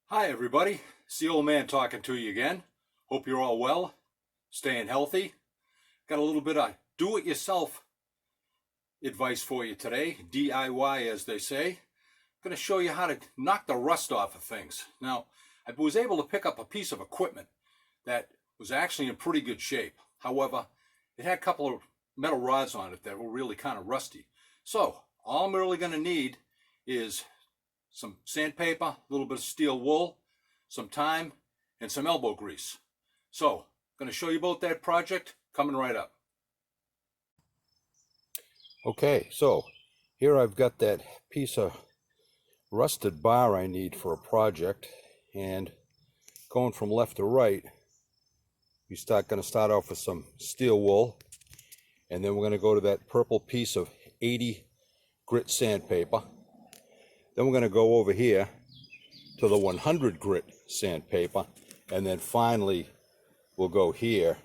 Hi everybody, it's the old man talking to you again. Hope you're all well, staying healthy. Got a little bit of do-it-yourself advice for you today, DIY as they say. I'm going to show you how to knock the rust off of things. Now, I was able to pick up a piece of equipment that was actually in pretty good shape. However, it had a couple of metal rods on it that were really kind of rusty. So, all I'm really going to need is some sandpaper, a little bit of steel wool, some time, and some elbow grease. So, I'm going to show you about that project coming right up. Okay, so here I've got that piece of rusted bar I need for a project, and going from left to right, we're going to start off with some steel wool, and then we're going to go to that purple piece of 80 grit sandpaper. Then we're going to go over here to the 100 grit sandpaper, and then finally we'll go here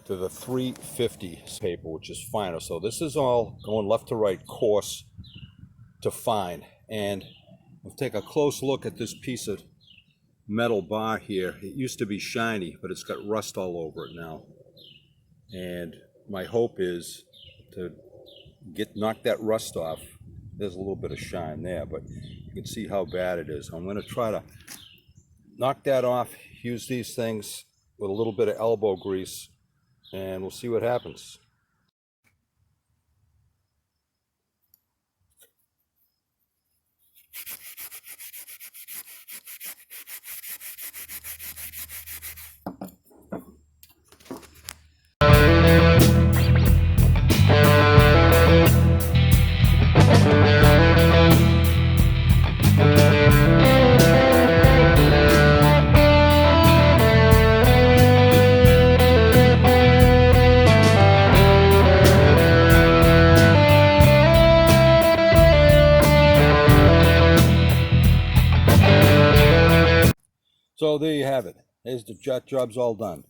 to the 350 paper, which is finer. So this is all going left to right, coarse to fine. And we'll take a close look at this piece of metal bar here. It used to be shiny, but it's got rust all over it now. And my hope is to knock that rust off. There's a little bit of shine there, but you can see how bad it is. I'm going to try to knock that off, use these things with a little bit of elbow grease, and we'll see what happens. So there you have it. There's the job's all done.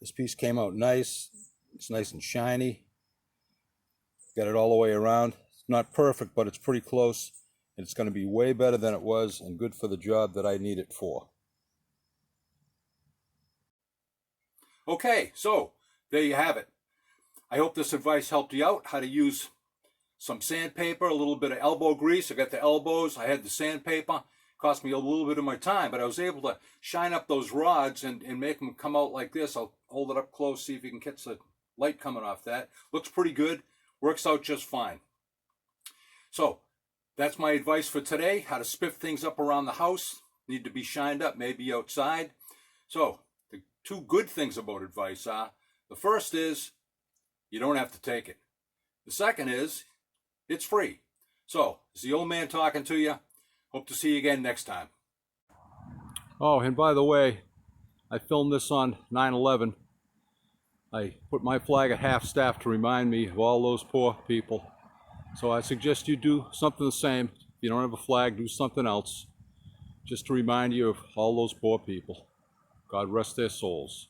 This piece came out nice. It's nice and shiny. Got it all the way around. It's not perfect, but it's pretty close. And it's going to be way better than it was and good for the job that I need it for. Okay, so there you have it. I hope this advice helped you out. How to use some sandpaper, a little bit of elbow grease. I got the elbows. I had the sandpaper. Cost me a little bit of my time, but I was able to shine up those rods and make them come out like this. I'll hold it up close, see if you can catch the light coming off that. Looks pretty good. Works out just fine. So that's my advice for today. How to spiff things up around the house. Need to be shined up, maybe outside. So the two good things about advice are, the first is you don't have to take it. The second is it's free. So it's the old man talking to you. Hope to see you again next time. Oh, and by the way, I filmed this on 9/11. I put my flag at half-staff to remind me of all those poor people. So I suggest you do something the same. If you don't have a flag, do something else, just to remind you of all those poor people. God rest their souls.